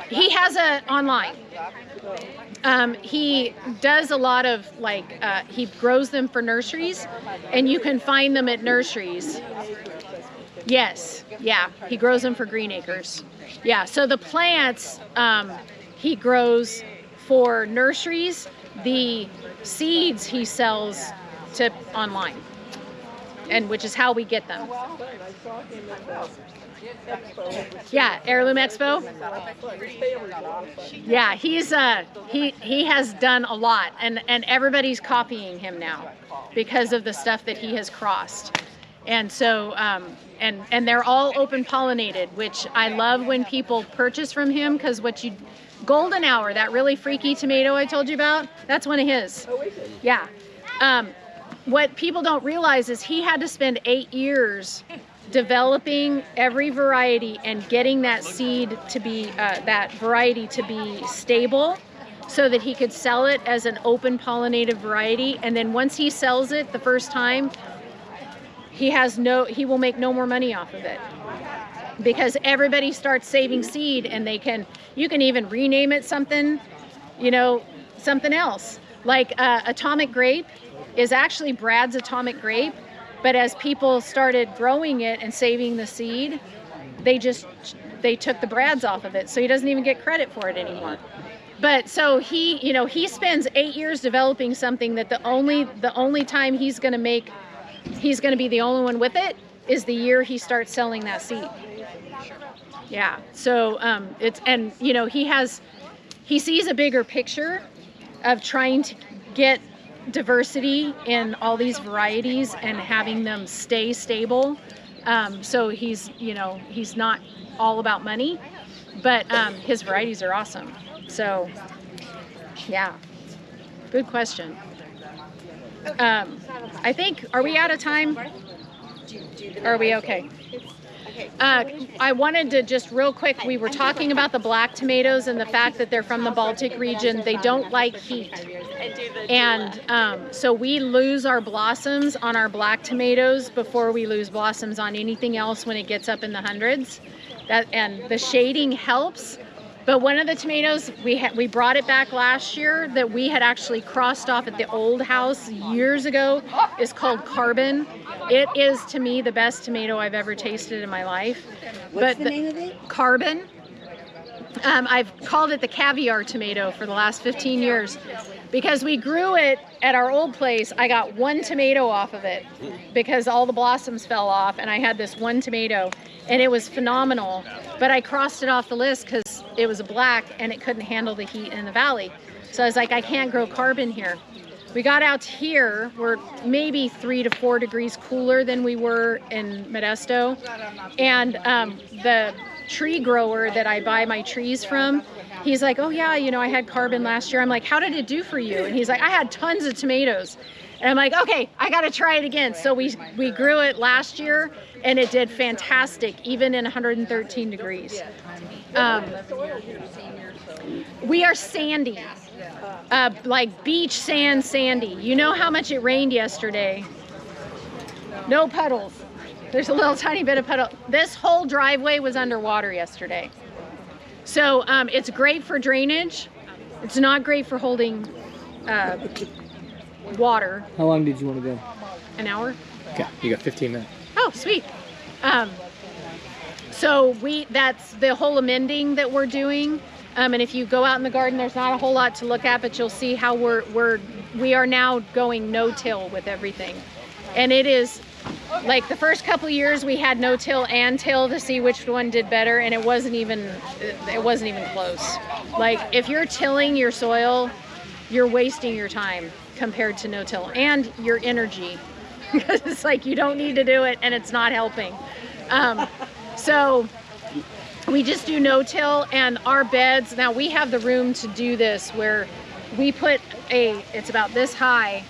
He has a online. He does a lot of he grows them for nurseries, and you can find them at nurseries. Yes, yeah, he grows them for Green Acres. Yeah, so the plants he grows for nurseries. The seeds he sells to online, and which is how we get them. I saw him at the expo. Yeah, Heirloom Expo. His family's a lot of fun. Yeah, he's he has done a lot, and everybody's copying him now because of the stuff that he has crossed. And so and they're all open pollinated, which I love when people purchase from him, because Golden Hour, that really freaky tomato I told you about, that's one of his. Oh, is it? Yeah. What people don't realize is he had to spend 8 years developing every variety and getting that seed to be, that variety to be stable, so that he could sell it as an open pollinated variety. And then once he sells it the first time, he will make no more money off of it, because everybody starts saving seed, and you can even rename it something, something else. Like Atomic Grape is actually Brad's Atomic Grape, but as people started growing it and saving the seed, they took the Brad's off of it, so he doesn't even get credit for it anymore. But so he spends 8 years developing something that the only time he's going to be the only one with it is the year he starts selling that seed. Yeah. So he sees a bigger picture of trying to get diversity in all these varieties and having them stay stable. So he's not all about money, but his varieties are awesome. So yeah, good question. I think, are we out of time? Are we okay? I wanted to just real quick, we were talking about the black tomatoes and the fact that they're from the Baltic region. They don't like heat. And so we lose our blossoms on our black tomatoes before we lose blossoms on anything else when it gets up in the hundreds. And the shading helps. But one of the tomatoes, we brought it back last year that we had actually crossed off at the old house years ago, is called Carbon. It is, to me, the best tomato I've ever tasted in my life. What's the name of it? Carbon. I've called it the caviar tomato for the last 15 years because we grew it at our old place. I got one tomato off of it because all the blossoms fell off, and I had this one tomato, and it was phenomenal. But I crossed it off the list because it was a black and it couldn't handle the heat in the valley. So I was like, I can't grow Carbon here. We got out here, we're maybe 3 to 4 degrees cooler than we were in Modesto. And the tree grower that I buy my trees from, he's like, oh yeah, I had Carbon last year. I'm like, how did it do for you? And he's like, I had tons of tomatoes. And I'm like, okay, I got to try it again. So we grew it last year, and it did fantastic, even in 113 degrees. We are sandy, like beach sand sandy. You know how much it rained yesterday? No puddles. There's a little tiny bit of puddle. This whole driveway was underwater yesterday. So it's great for drainage. It's not great for holding water. How long did you want to go? An hour. Okay, you got 15 minutes. Oh, sweet. So that's the whole amending that we're doing. And if you go out in the garden, there's not a whole lot to look at, but you'll see how we are now going no-till with everything. And it is like the first couple years we had no-till and till to see which one did better, and it wasn't even close. Like if you're tilling your soil, you're wasting your time compared to no-till and your energy, because it's like you don't need to do it and it's not helping. So we just do no-till, and our beds, now we have the room to do this where we put it's about this high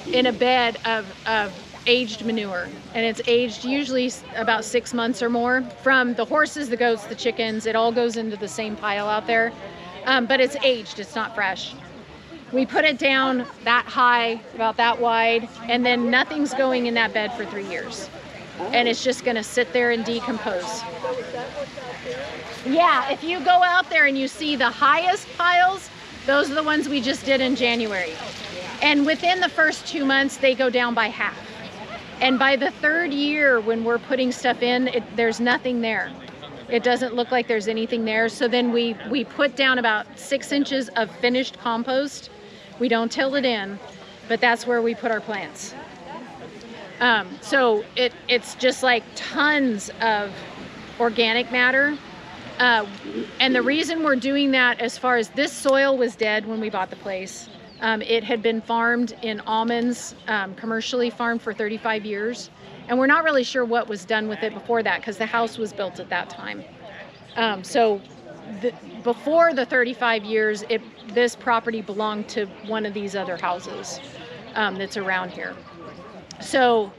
in a bed of aged manure, and it's aged usually about 6 months or more. From the horses, the goats, the chickens, it all goes into the same pile out there, but it's aged, it's not fresh. We put it down that high, about that wide, and then nothing's going in that bed for 3 years, and it's just going to sit there and decompose. Yeah, if you go out there and you see the highest piles, those are the ones we just did in January, and within the first 2 months they go down by half. And by the 3rd year, when we're putting stuff in, there's nothing there. It doesn't look like there's anything there. So then we put down about 6 inches of finished compost. We don't till it in, but that's where we put our plants. So it's just like tons of organic matter. And the reason we're doing that, as far as this soil was dead when we bought the place. It had been farmed in almonds, commercially farmed for 35 years. And we're not really sure what was done with it before that, because the house was built at that time. So before the 35 years, this property belonged to one of these other houses that's around here. So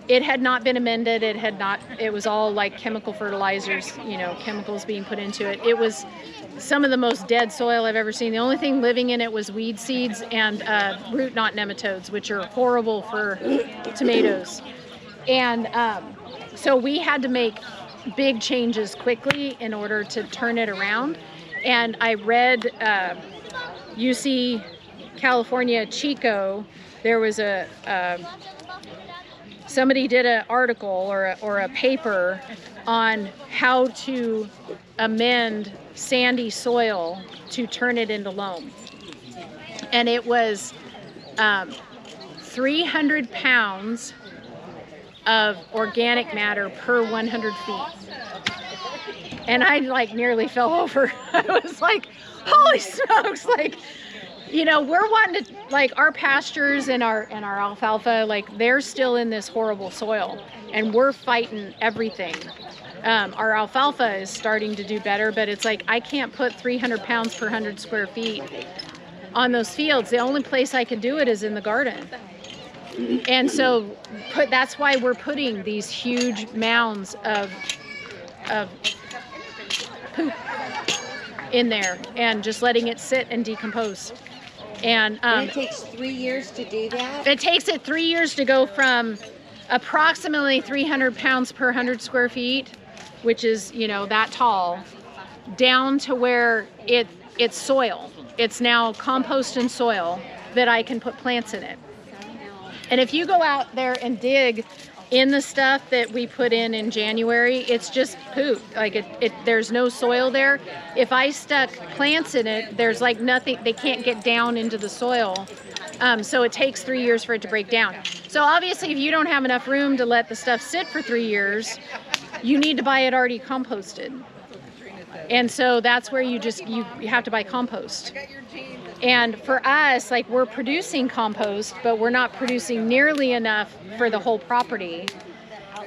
it had not been amended. It was all like chemical fertilizers, chemicals being put into it. It was some of the most dead soil I've ever seen. The only thing living in it was weed seeds and root knot nematodes, which are horrible for tomatoes. And so we had to make big changes quickly in order to turn it around. And I read UC California Chico, there was somebody did an article or a paper on how to amend sandy soil to turn it into loam. And it was 300 pounds of organic matter per 100 feet. And I like nearly fell over. I was like, holy smokes, like, we're wanting to, like, our pastures and our alfalfa, like, they're still in this horrible soil, and we're fighting everything. Our alfalfa is starting to do better, but it's like I can't put 300 pounds per 100 square feet on those fields. The only place I can do it is in the garden. And so that's why we're putting these huge mounds of poop in there and just letting it sit and decompose. And it takes 3 years to do that? It takes it 3 years to go from approximately 300 pounds per 100 square feet, which is, that tall, down to where it's soil. It's now compost and soil that I can put plants in it. And if you go out there and dig in the stuff that we put in January, it's just poop. Like there's no soil there. If I stuck plants in it, there's like nothing, they can't get down into the soil. So it takes 3 years for it to break down. So obviously if you don't have enough room to let the stuff sit for 3 years, you need to buy it already composted. And so that's where you have to buy compost. And for us, like, we're producing compost, but we're not producing nearly enough for the whole property.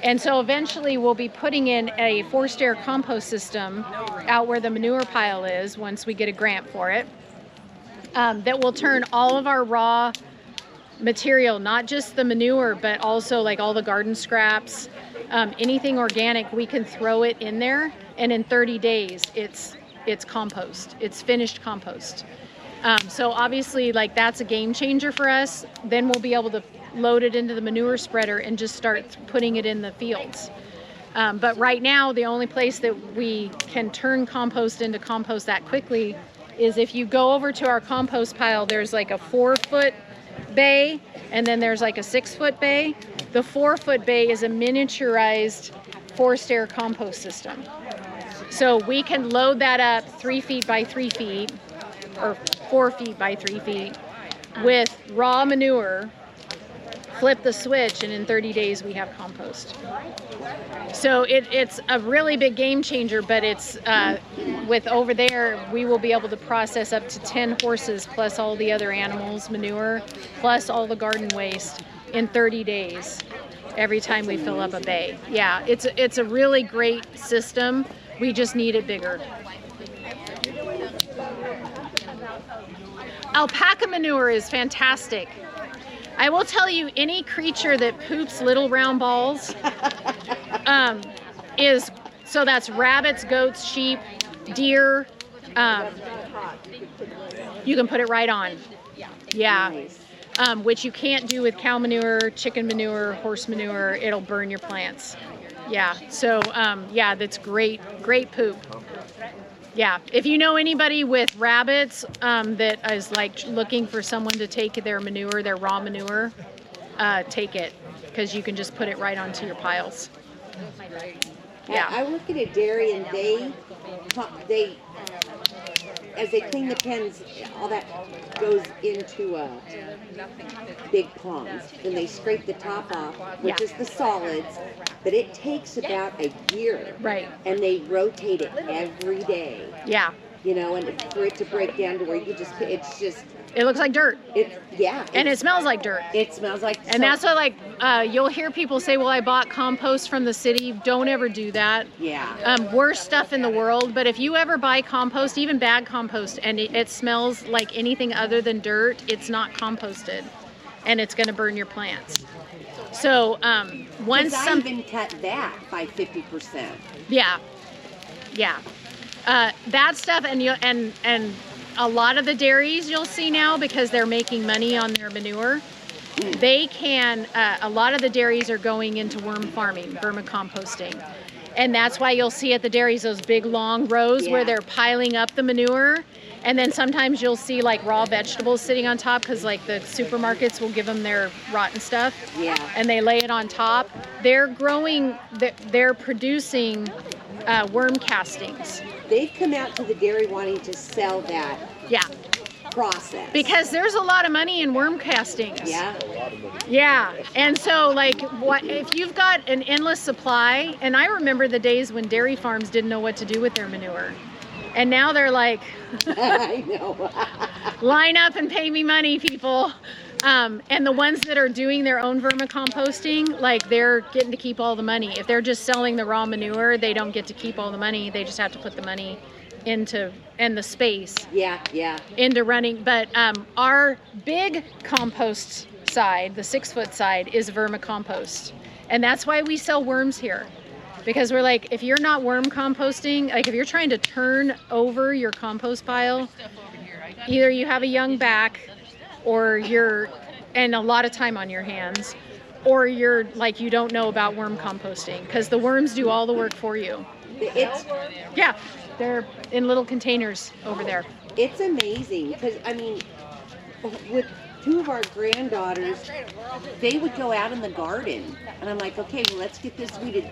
And so eventually we'll be putting in a forced air compost system out where the manure pile is once we get a grant for it, that will turn all of our raw material, not just the manure, but also like all the garden scraps, anything organic, we can throw it in there, and in 30 days, it's compost. It's finished compost. So obviously, like, that's a game changer for us. Then we'll be able to load it into the manure spreader and just start putting it in the fields. But right now, the only place that we can turn compost into compost that quickly is if you go over to our compost pile, there's like a 4-foot bay, and then there's like a 6-foot bay. The 4-foot bay is a miniaturized forced air compost system. So we can load that up 3 feet by 3 feet, or 4 feet by 3 feet, with raw manure, flip the switch, and in 30 days we have compost. So it's a really big game changer, but it's with over there, we will be able to process up to 10 horses plus all the other animals' manure, plus all the garden waste in 30 days every time we fill up a bay. Yeah, it's a really great system. We just need it bigger. Alpaca manure is fantastic. I will tell you, any creature that poops little round balls so that's rabbits, goats, sheep, deer. You can put it right on. Yeah. Which you can't do with cow manure, chicken manure, horse manure. It'll burn your plants. Yeah. So yeah, that's great poop. Yeah, if you know anybody with rabbits that is like looking for someone to take their manure, their raw manure, take it, because you can just put it right onto your piles. Yeah. I work at a dairy, and they as they clean the pens, all that goes into big ponds, and they scrape the top off, which is the solids, but it takes about a year. Right. And they rotate it every day. Yeah. You know, and for it to break down to where you just, it's just. It looks like dirt. And it smells like dirt. It smells like. And that's what, like, you'll hear people say, well, I bought compost from the city. Don't ever do that. Yeah. Worst stuff in the world. But if you ever buy compost, even bad compost, and it smells like anything other than dirt, it's not composted. And it's going to burn your plants. So once I even cut that by 50%. Yeah. Yeah. That stuff, and a lot of the dairies you'll see now, because they're making money on their manure, they can, a lot of the dairies are going into worm farming, vermicomposting. And that's why you'll see at the dairies those big long rows where they're piling up the manure. And then sometimes you'll see like raw vegetables sitting on top, because like the supermarkets will give them their rotten stuff. Yeah. And they lay it on top. They're growing, they're producing worm castings. They've come out to the dairy wanting to sell that process. Because there's a lot of money in worm castings. Yeah. Yeah. And so, like, what if you've got an endless supply? And I remember the days when dairy farms didn't know what to do with their manure. And now they're like, I know. line up and pay me money, people. And the ones that are doing their own vermicomposting, like, they're getting to keep all the money. If they're just selling the raw manure, they don't get to keep all the money. They just have to put the money into, and the space. Yeah. Into running. But our big compost side, the 6-foot side, is vermicompost. And that's why we sell worms here. Because we're like, if you're not worm composting, like if you're trying to turn over your compost pile, either you have a young back, or and a lot of time on your hands, or you're like, you don't know about worm composting, because the worms do all the work for you. Yeah, they're in little containers over there. It's amazing, because I mean, with 2 of our granddaughters, they would go out in the garden, and I'm like, okay, well, let's get this weeded.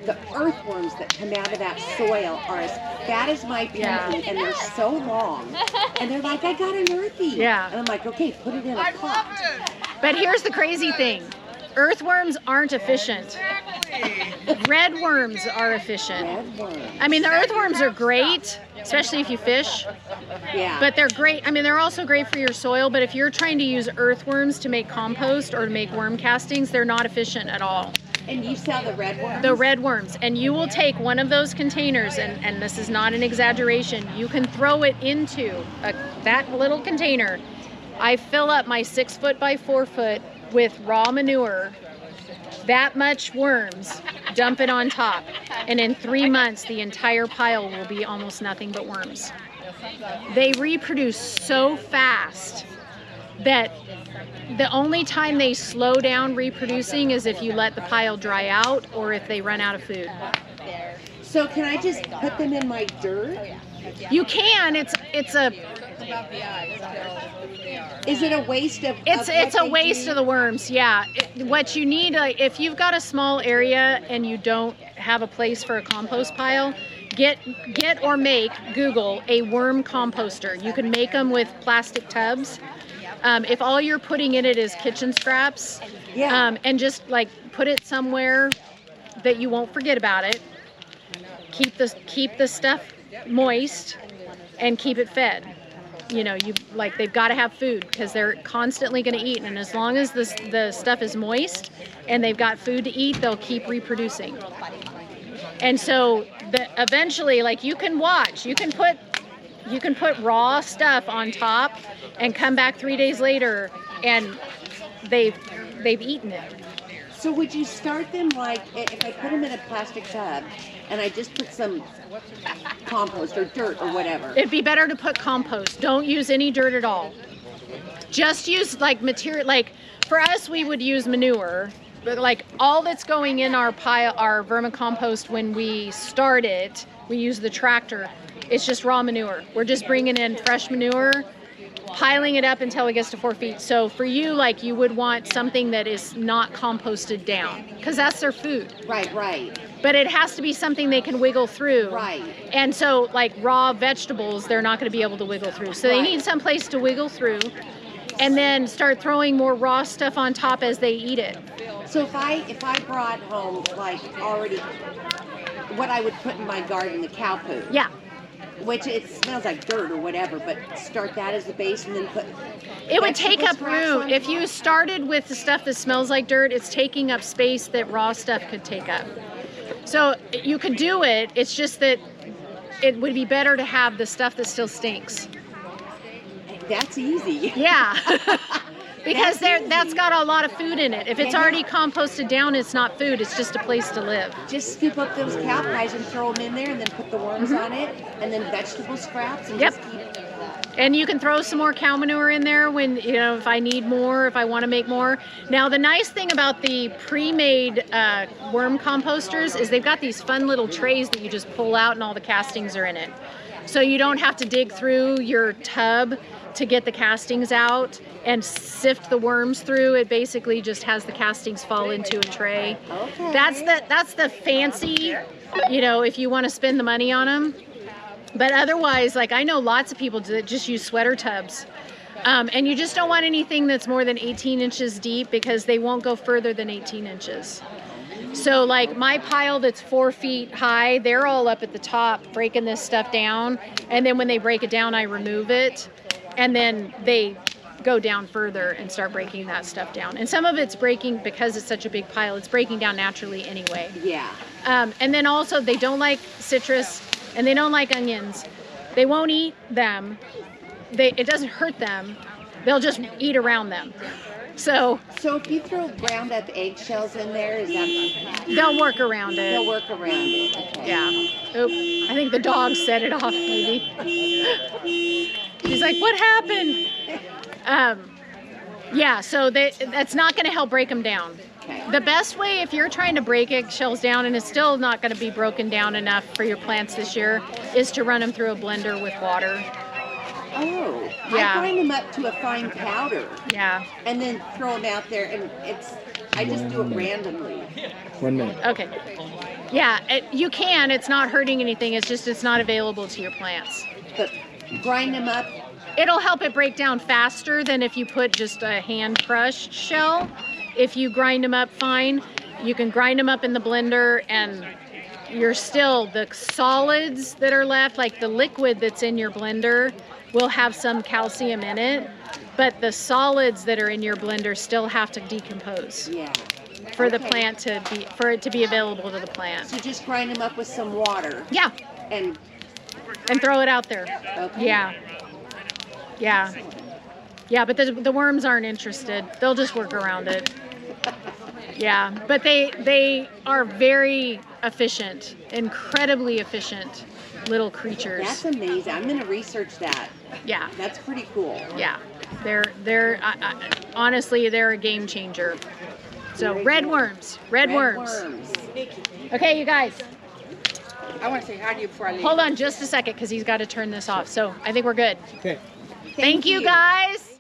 The earthworms that come out of that soil are as fat as my pinky, and they're so long. And they're like, I got an earthy. Yeah. And I'm like, okay, put it in a pot. But here's the crazy thing. Earthworms aren't efficient. Red worms are efficient. I mean, the earthworms are great, especially if you fish. Yeah. But they're great. I mean, they're also great for your soil, but if you're trying to use earthworms to make compost or to make worm castings, they're not efficient at all. And you sell the red worms? The red worms. And you will take one of those containers, and this is not an exaggeration, you can throw it into that little container, I fill up my 6 foot by 4 foot with raw manure, that much worms, dump it on top, and in 3 months the entire pile will be almost nothing but worms. They reproduce so fast that the only time they slow down reproducing is if you let the pile dry out or if they run out of food. So can I just put them in my dirt? You can. Is it a waste of? It's a waste of the worms. Yeah. What you need, if you've got a small area and you don't have a place for a compost pile, get or make, Google a worm composter. You can make them with plastic tubs. If all you're putting in it is kitchen scraps, and just like put it somewhere that you won't forget about it. Keep the stuff moist and keep it fed. You know, they've got to have food because they're constantly going to eat, and as long as the stuff is moist and they've got food to eat, they'll keep reproducing. And so eventually, like, you can put raw stuff on top and come back 3 days later and they've eaten it. So would you start them like, if I put them in a plastic tub and I just put some compost or dirt or whatever? It'd be better to put compost. Don't use any dirt at all. Just use like material, like for us, we would use manure, but like all that's going in our pile, our vermicompost when we start it, we use the tractor. It's just raw manure. We're just bringing in fresh manure, piling it up until it gets to 4 feet. So for you, like, you would want something that is not composted down because that's their food. Right. But it has to be something they can wiggle through. Right. And so like raw vegetables, they're not going to be able to wiggle through. So they need some place to wiggle through and then start throwing more raw stuff on top as they eat it. So if I brought home like already what I would put in my garden, the cow poo. Yeah. Which it smells like dirt or whatever, but start that as the base and then put. It would take up vegetable scraps room. on If top? you started with the stuff that smells like dirt, it's taking up space that raw stuff could take up. So you could do it, it's just that it would be better to have the stuff that still stinks. That's easy. Yeah. Because That's that's got a lot of food in it. If it's already composted down, it's not food, it's just a place to live. Just scoop up those cow pies and throw them in there and then put the worms on it and then vegetable scraps and Yep. just keep. And you can throw some more cow manure in there when, if I need more, if I want to make more. Now, the nice thing about the pre-made worm composters is they've got these fun little trays that you just pull out and all the castings are in it. So you don't have to dig through your tub to get the castings out and sift the worms through. It basically just has the castings fall into a tray. Okay. That's the fancy, if you want to spend the money on them. But otherwise, like, I know lots of people that just use sweater tubs. And you just don't want anything that's more than 18 inches deep because they won't go further than 18 inches. So like my pile that's 4 feet high, they're all up at the top breaking this stuff down. And then when they break it down, I remove it. And then they go down further and start breaking that stuff down. And some of it's breaking because it's such a big pile, it's breaking down naturally anyway. Yeah. And then also they don't like citrus and they don't like onions. They won't eat them. It doesn't hurt them. They'll just eat around them. So if you throw ground up eggshells in there, is that they'll work around it. they'll work around it? Okay. Yeah. Oop. I think the dog set it off, maybe. He's like, what happened? Yeah, so that's not going to help break them down. Okay. The best way, if you're trying to break eggshells down and it's still not going to be broken down enough for your plants this year, is to run them through a blender with water. Oh. Yeah. I grind them up to a fine powder Yeah. and then throw them out there, and I just do it randomly. 1 minute. Okay. Yeah, you can. It's not hurting anything. It's just it's not available to your plants. But grind them up. It'll help it break down faster than if you put just a hand crushed shell. If you grind them up fine, you can grind them up in the blender and you're still, the solids that are left, like the liquid that's in your blender, will have some calcium in it, but the solids that are in your blender still have to decompose Yeah. for the Okay. plant for it to be available to the plant. So just grind them up with some water Yeah, and and throw it out there. okay. Yeah. Yeah. Yeah, but the worms aren't interested. They'll just work around it. Yeah, but they are very efficient, incredibly efficient little creatures. That's amazing. I'm gonna research that. Yeah, That's pretty cool. yeah. They're honestly, they're a game changer. So red worms, red worms. Okay, you guys. I want to say hi to you before I leave. Hold on just a second because he's got to turn this off. So I think we're good. Okay. Thank you guys.